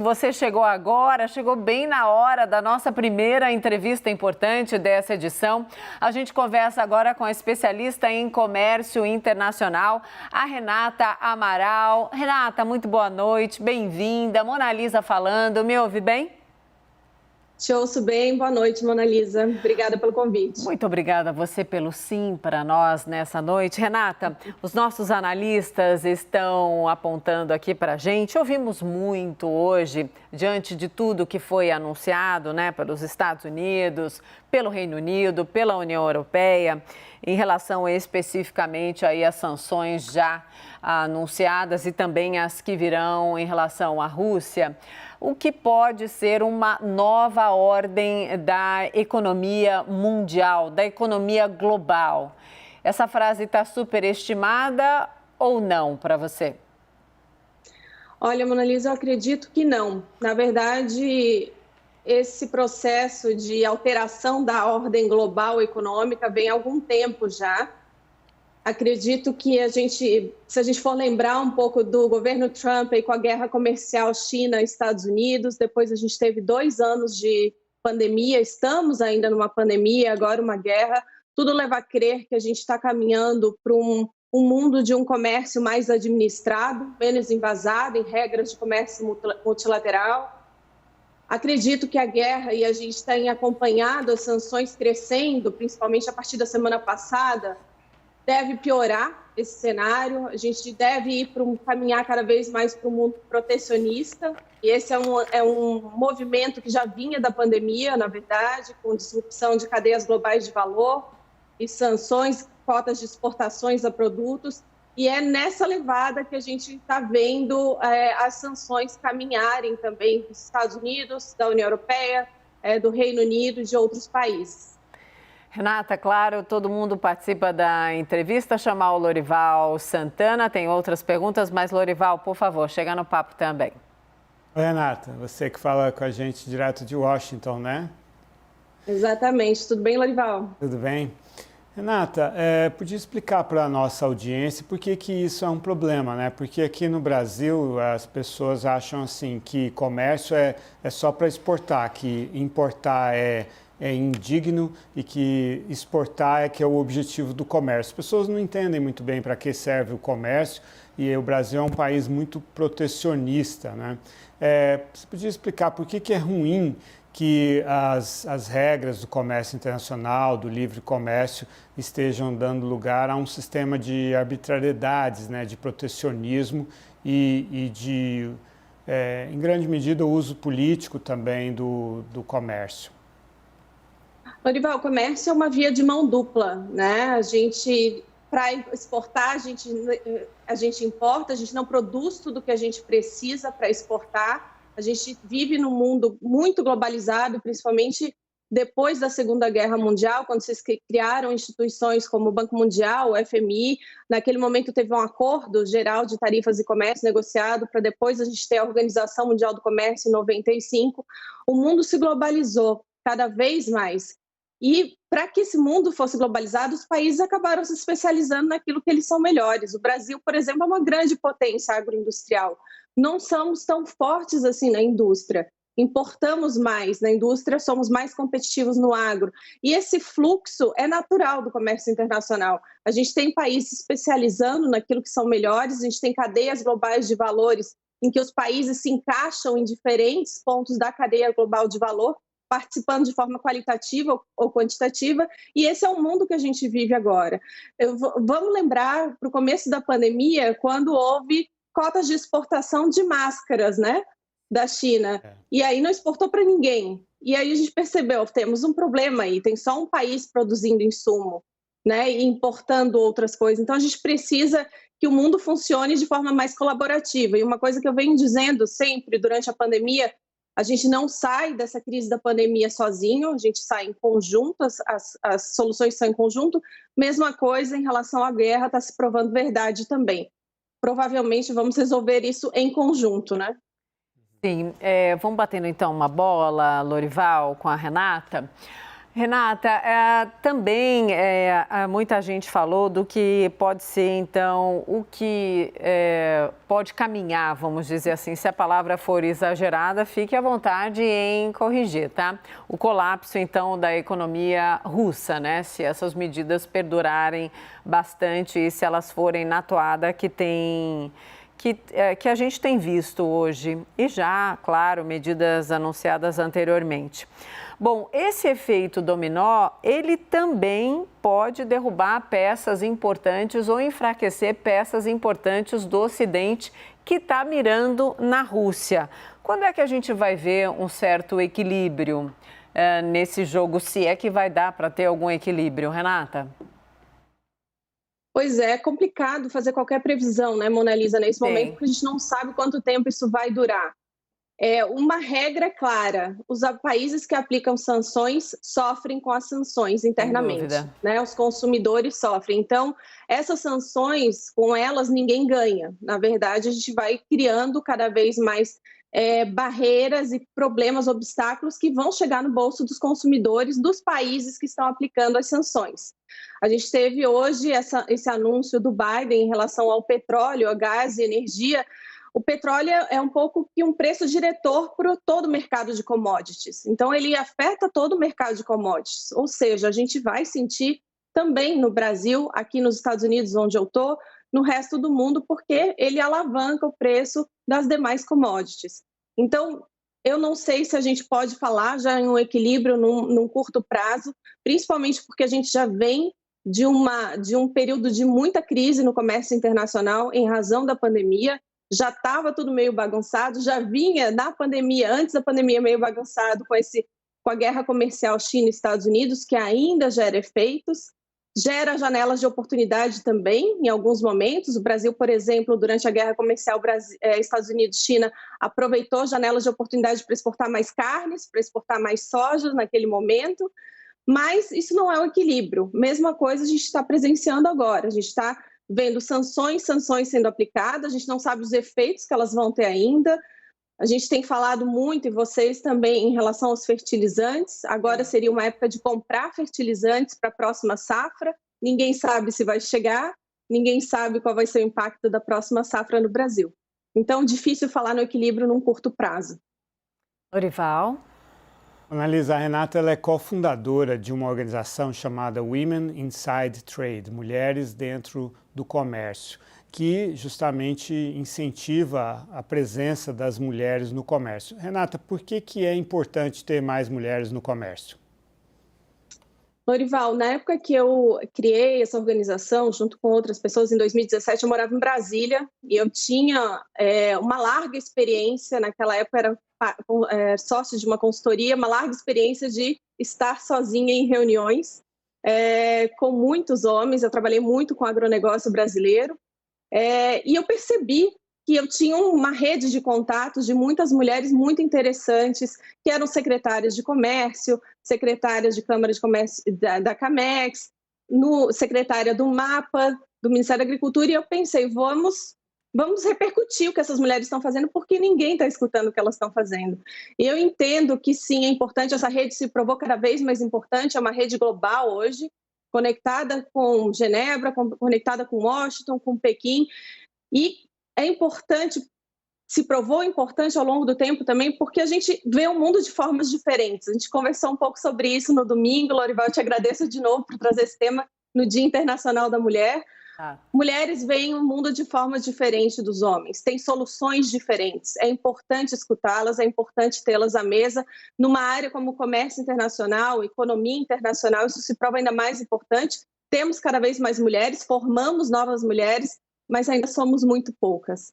Você chegou agora, chegou bem na hora da nossa primeira entrevista importante dessa edição. A gente conversa agora com a especialista em comércio internacional, a Renata Amaral. Renata, muito boa noite, bem-vinda. Mona Lisa falando, me ouve bem? Te ouço bem, boa noite, Mona Lisa. Obrigada pelo convite. Muito obrigada a você pelo sim para nós nessa noite. Renata, os nossos analistas estão apontando aqui para a gente. Ouvimos muito hoje, diante de tudo que foi anunciado, pelos Estados Unidos, pelo Reino Unido, pela União Europeia, em relação especificamente aí às sanções já anunciadas e também as que virão em relação à Rússia. O que pode ser uma nova ordem da economia mundial, da economia global. Essa frase está superestimada ou não para você? Olha, Mona Lisa, eu acredito que não. Na verdade, esse processo de alteração da ordem global econômica vem há algum tempo já. Acredito que se a gente for lembrar um pouco do governo Trump e com a guerra comercial China-Estados Unidos, depois a gente teve 2 anos de pandemia, estamos ainda numa pandemia, agora uma guerra, tudo leva a crer que a gente está caminhando para um mundo de um comércio mais administrado, menos embasado em regras de comércio multilateral. Acredito que a guerra, e a gente tem acompanhado as sanções crescendo, principalmente a partir da semana passada, deve piorar esse cenário. A gente deve caminhar cada vez mais para um mundo protecionista. E esse é um movimento que já vinha da pandemia, na verdade, com disrupção de cadeias globais de valor e sanções, cotas de exportações a produtos. E é nessa levada que a gente está vendo as sanções caminharem também dos Estados Unidos, da União Europeia, do Reino Unido e de outros países. Renata, claro, todo mundo participa da entrevista. Chamar o Lorival Santana, tem outras perguntas, mas Lorival, por favor, chega no papo também. Oi, Renata, você que fala com a gente direto de Washington, né? Exatamente. Tudo bem, Lorival? Tudo bem. Renata, podia explicar para a nossa audiência por que isso é um problema, né? Porque aqui no Brasil as pessoas acham assim que comércio é só para exportar, que importar é indigno e que exportar é que é o objetivo do comércio. As pessoas não entendem muito bem para que serve o comércio e o Brasil é um país muito protecionista, né? Você podia explicar por que é ruim que as regras do comércio internacional, do livre comércio, estejam dando lugar a um sistema de arbitrariedades, né, de protecionismo e de, em grande medida, o uso político também do comércio? Lorival, o comércio é uma via de mão dupla, né? Para exportar, a gente importa, a gente não produz tudo o que a gente precisa para exportar. A gente vive num mundo muito globalizado, principalmente depois da Segunda Guerra Mundial, quando vocês criaram instituições como o Banco Mundial, o FMI. Naquele momento teve um acordo geral de tarifas e comércio negociado para depois a gente ter a Organização Mundial do Comércio em 95. O mundo se globalizou cada vez mais. E para que esse mundo fosse globalizado, os países acabaram se especializando naquilo que eles são melhores. O Brasil, por exemplo, é uma grande potência agroindustrial. Não somos tão fortes assim na indústria. Importamos mais na indústria, somos mais competitivos no agro. E esse fluxo é natural do comércio internacional. A gente tem países se especializando naquilo que são melhores, a gente tem cadeias globais de valores em que os países se encaixam em diferentes pontos da cadeia global de valor, participando de forma qualitativa ou quantitativa, e esse é o mundo que a gente vive agora. Vamos lembrar para o começo da pandemia, quando houve cotas de exportação de máscaras, né, da China, e aí não exportou para ninguém. E aí a gente percebeu, temos um problema aí, tem só um país produzindo insumo, né, e importando outras coisas. Então a gente precisa que o mundo funcione de forma mais colaborativa. E uma coisa que eu venho dizendo sempre durante a pandemia: a gente não sai dessa crise da pandemia sozinho, a gente sai em conjunto, as soluções são em conjunto. Mesma coisa em relação à guerra, está se provando verdade também. Provavelmente vamos resolver isso em conjunto, né? Sim, vamos batendo então uma bola, Lorival, com a Renata. Renata, também muita gente falou do que pode ser, então, o que pode caminhar, vamos dizer assim. Se a palavra for exagerada, fique à vontade em corrigir, tá? O colapso, então, da economia russa, né? Se essas medidas perdurarem bastante e se elas forem na toada que a gente tem visto hoje e já, claro, medidas anunciadas anteriormente. Bom, esse efeito dominó, ele também pode derrubar peças importantes ou enfraquecer peças importantes do Ocidente que está mirando na Rússia. Quando é que a gente vai ver um certo equilíbrio nesse jogo, se é que vai dar para ter algum equilíbrio, Renata? Pois é complicado fazer qualquer previsão, né, Mona Lisa, nesse momento, porque a gente não sabe quanto tempo isso vai durar. Uma regra clara: os países que aplicam sanções sofrem com as sanções internamente, né? Os consumidores sofrem. Então, essas sanções, com elas ninguém ganha. Na verdade, a gente vai criando cada vez mais barreiras e problemas, obstáculos que vão chegar no bolso dos consumidores dos países que estão aplicando as sanções. A gente teve hoje esse anúncio do Biden em relação ao petróleo, ao gás e energia. O petróleo é um pouco que um preço diretor para todo o mercado de commodities. Então, ele afeta todo o mercado de commodities. Ou seja, a gente vai sentir também no Brasil, aqui nos Estados Unidos, onde eu estou, no resto do mundo, porque ele alavanca o preço das demais commodities. Então, eu não sei se a gente pode falar já em um equilíbrio num curto prazo, principalmente porque a gente já vem de um período de muita crise no comércio internacional em razão da pandemia. Já estava tudo meio bagunçado, já vinha na pandemia, antes da pandemia, meio bagunçado com a guerra comercial China e Estados Unidos, que ainda gera efeitos, gera janelas de oportunidade também, em alguns momentos. O Brasil, por exemplo, durante a guerra comercial Estados Unidos-China, aproveitou janelas de oportunidade para exportar mais carnes, para exportar mais soja naquele momento, mas isso não é um equilíbrio. Mesma coisa a gente está presenciando agora, a gente está vendo sanções sendo aplicadas, a gente não sabe os efeitos que elas vão ter ainda. A gente tem falado muito, e vocês também, em relação aos fertilizantes. Agora seria uma época de comprar fertilizantes para a próxima safra. Ninguém sabe se vai chegar, ninguém sabe qual vai ser o impacto da próxima safra no Brasil. Então, difícil falar no equilíbrio num curto prazo. Lorival. Mona Lisa, a Renata ela é cofundadora de uma organização chamada Women Inside Trade, Mulheres Dentro do Comércio, que justamente incentiva a presença das mulheres no comércio. Renata, por que é importante ter mais mulheres no comércio? Lorival, na época que eu criei essa organização, junto com outras pessoas, em 2017, eu morava em Brasília e eu tinha uma larga experiência, naquela época era sócio de uma consultoria, uma larga experiência de estar sozinha em reuniões com muitos homens. Eu trabalhei muito com o agronegócio brasileiro e eu percebi que eu tinha uma rede de contatos de muitas mulheres muito interessantes, que eram secretárias de comércio, secretárias de Câmara de Comércio da Camex, secretária do MAPA, do Ministério da Agricultura, e eu pensei, vamos repercutir o que essas mulheres estão fazendo, porque ninguém está escutando o que elas estão fazendo. E eu entendo que sim, é importante, essa rede se provou cada vez mais importante, é uma rede global hoje, conectada com Genebra, conectada com Washington, com Pequim, e é importante, se provou importante ao longo do tempo também, porque a gente vê o mundo de formas diferentes. A gente conversou um pouco sobre isso no domingo. Lorival, eu te agradeço de novo por trazer esse tema no Dia Internacional da Mulher. Mulheres veem o mundo de forma diferente dos homens, têm soluções diferentes. É importante escutá-las, é importante tê-las à mesa. Numa área como o comércio internacional, economia internacional, isso se prova ainda mais importante. Temos cada vez mais mulheres, formamos novas mulheres, mas ainda somos muito poucas.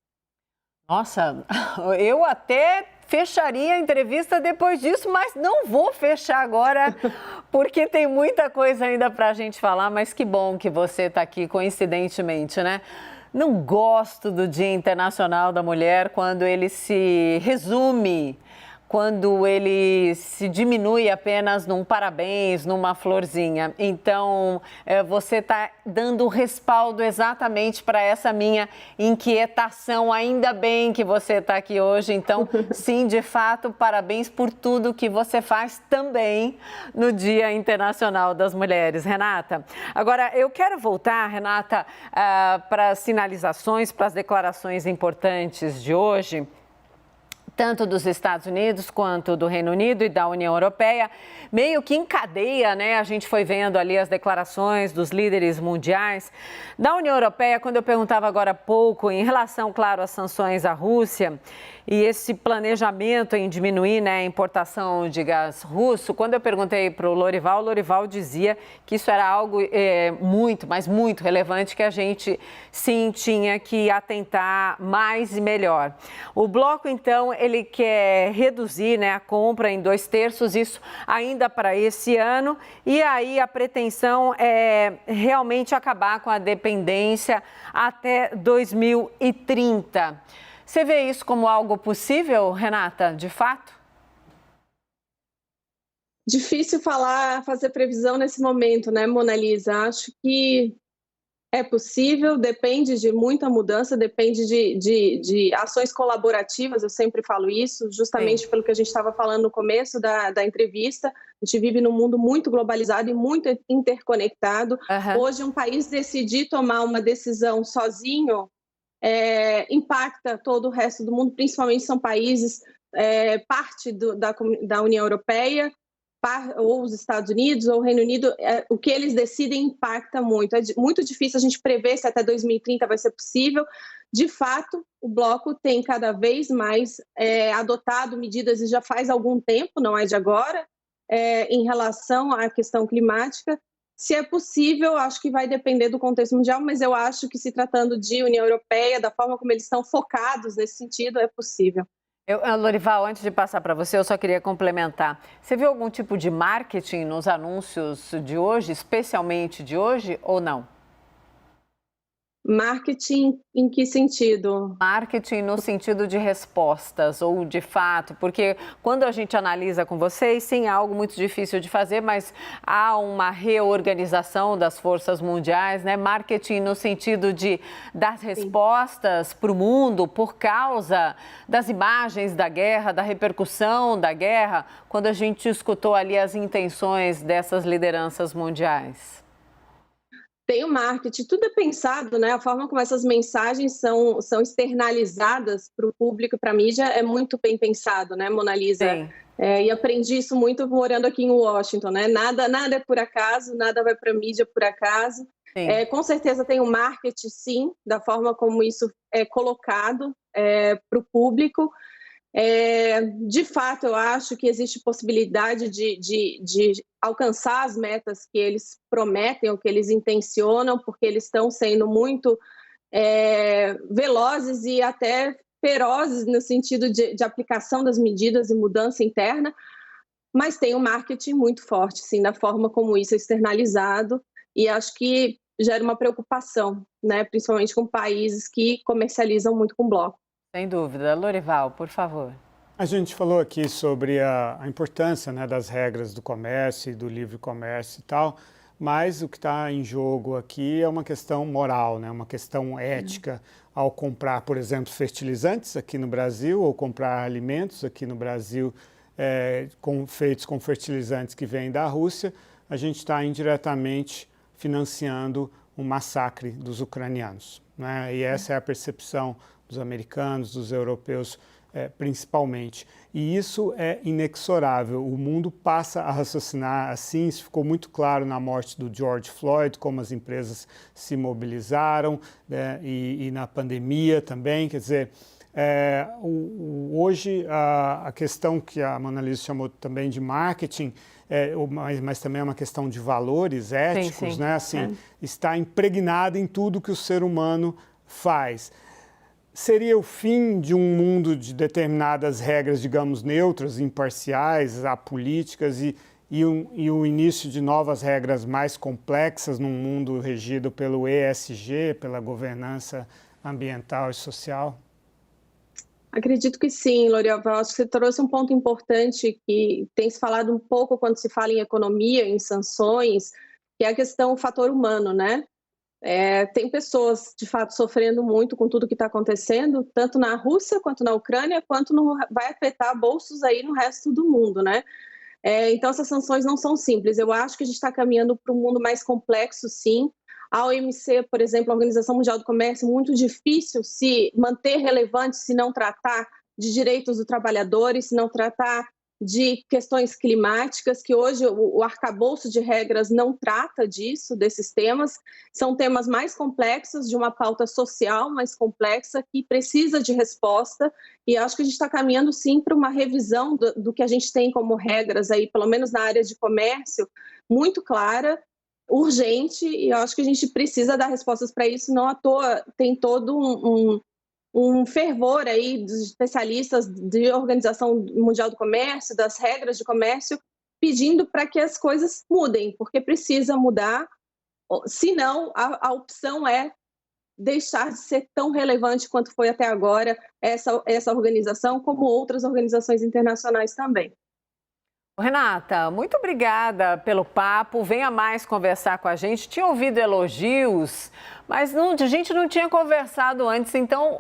Nossa, eu até fecharia a entrevista depois disso, mas não vou fechar agora, porque tem muita coisa ainda para a gente falar, mas que bom que você está aqui, coincidentemente, né? Não gosto do Dia Internacional da Mulher quando ele se resume quando ele se diminui apenas num parabéns, numa florzinha. Então, você está dando respaldo exatamente para essa minha inquietação. Ainda bem que você está aqui hoje. Então, sim, de fato, parabéns por tudo que você faz também no Dia Internacional das Mulheres. Renata, agora eu quero voltar, Renata, para as sinalizações, para as declarações importantes de hoje, tanto dos Estados Unidos quanto do Reino Unido e da União Europeia, meio que em cadeia, né? A gente foi vendo ali as declarações dos líderes mundiais. Da União Europeia, quando eu perguntava agora há pouco, em relação, claro, às sanções à Rússia e esse planejamento em diminuir, né, a importação de gás russo, quando eu perguntei para o Lorival dizia que isso era algo muito, mas muito relevante, que a gente sim tinha que atentar mais e melhor. O bloco, então, ele quer reduzir, né, a compra em 2/3, isso ainda para esse ano, e aí a pretensão é realmente acabar com a dependência até 2030. Você vê isso como algo possível, Renata, de fato? Difícil fazer previsão nesse momento, né, Mona Lisa? Acho que é possível, depende de muita mudança, depende de ações colaborativas, eu sempre falo isso, justamente pelo que a gente estava falando no começo da entrevista. A gente vive num mundo muito globalizado e muito interconectado. Hoje, um país decidir tomar uma decisão sozinho impacta todo o resto do mundo, principalmente são países parte da União Europeia, ou os Estados Unidos ou o Reino Unido. O que eles decidem impacta muito. É muito difícil a gente prever se até 2030 vai ser possível. De fato, o bloco tem cada vez mais adotado medidas, e já faz algum tempo, não é de agora, em relação à questão climática. Se é possível, acho que vai depender do contexto mundial, mas eu acho que, se tratando de União Europeia, da forma como eles estão focados nesse sentido, é possível. Lorival, antes de passar para você, eu só queria complementar. Você viu algum tipo de marketing nos anúncios de hoje, especialmente de hoje, ou não? Marketing em que sentido? Marketing no sentido de respostas ou de fato, porque quando a gente analisa com vocês, sim, é algo muito difícil de fazer, mas há uma reorganização das forças mundiais, né? Marketing no sentido de dar respostas para o mundo por causa das imagens da guerra, da repercussão da guerra, quando a gente escutou ali as intenções dessas lideranças mundiais. Tem o marketing, tudo é pensado, né? A forma como essas mensagens são externalizadas para o público, para a mídia, é muito bem pensado, né, Mona Lisa? E aprendi isso muito morando aqui em Washington, né? Nada é por acaso, nada vai para a mídia por acaso. Com certeza tem o marketing, sim, da forma como isso é colocado para o público. De fato, eu acho que existe possibilidade de alcançar as metas que eles prometem ou que eles intencionam, porque eles estão sendo muito velozes e até ferozes no sentido de aplicação das medidas e mudança interna, mas tem um marketing muito forte, sim, na forma como isso é externalizado, e acho que gera uma preocupação, né, principalmente com países que comercializam muito com bloco. Sem dúvida. Lorival, por favor. A gente falou aqui sobre a importância, né, das regras do comércio e do livre comércio e tal, mas o que está em jogo aqui é uma questão moral, né, uma questão ética. Ao comprar, por exemplo, fertilizantes aqui no Brasil, ou comprar alimentos aqui no Brasil feitos com fertilizantes que vêm da Rússia, a gente está indiretamente financiando um massacre dos ucranianos, né? E essa é a percepção dos americanos, dos europeus, principalmente. E isso é inexorável. O mundo passa a raciocinar assim. Isso ficou muito claro na morte do George Floyd, como as empresas se mobilizaram, né? E na pandemia também. Quer dizer, hoje a questão que a Mona Lisa chamou também de marketing, mas também é uma questão de valores éticos, sim. Né? Assim, está impregnada em tudo que o ser humano faz. Seria o fim de um mundo de determinadas regras, digamos, neutras, imparciais, apolíticas, e o início de novas regras mais complexas num mundo regido pelo ESG, pela governança ambiental e social? Acredito que sim, Lorival. Acho que você trouxe um ponto importante que tem se falado um pouco quando se fala em economia, em sanções, que é a questão, o fator humano, né? Tem pessoas, de fato, sofrendo muito com tudo que está acontecendo, tanto na Rússia, quanto na Ucrânia, quanto vai afetar bolsos aí no resto do mundo, né? Então, essas sanções não são simples. Eu acho que a gente está caminhando para um mundo mais complexo, sim. A OMC, por exemplo, a Organização Mundial do Comércio, muito difícil se manter relevante se não tratar de direitos dos trabalhadores, se não tratar de questões climáticas, que hoje o arcabouço de regras não trata disso, desses temas. São temas mais complexos, de uma pauta social mais complexa, que precisa de resposta, e acho que a gente está caminhando, sim, para uma revisão do que a gente tem como regras, aí, pelo menos na área de comércio, muito clara, urgente, e eu acho que a gente precisa dar respostas para isso. Não à toa tem todo um fervor aí dos especialistas de Organização Mundial do Comércio, das regras de comércio, pedindo para que as coisas mudem, porque precisa mudar, senão a opção é deixar de ser tão relevante quanto foi até agora essa organização, como outras organizações internacionais também. Renata, muito obrigada pelo papo. Venha mais conversar com a gente. Tinha ouvido elogios, mas a gente não tinha conversado antes. Então,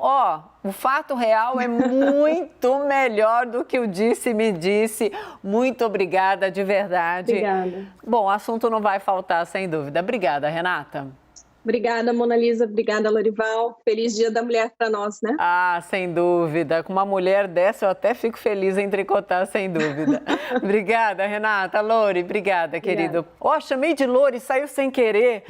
o fato real é muito melhor do que o disse-me disse. Muito obrigada, de verdade. Obrigada. Bom, o assunto não vai faltar, sem dúvida. Obrigada, Renata. Obrigada, Mona Lisa. Obrigada, Lorival. Feliz Dia da Mulher para nós, né? Sem dúvida. Com uma mulher dessa, eu até fico feliz em tricotar, sem dúvida. Obrigada, Renata. Lori, obrigada, querido. Chamei de Lori, saiu sem querer.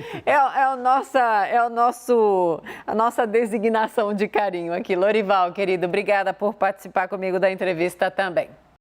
A nossa designação de carinho aqui. Lorival, querido, obrigada por participar comigo da entrevista também.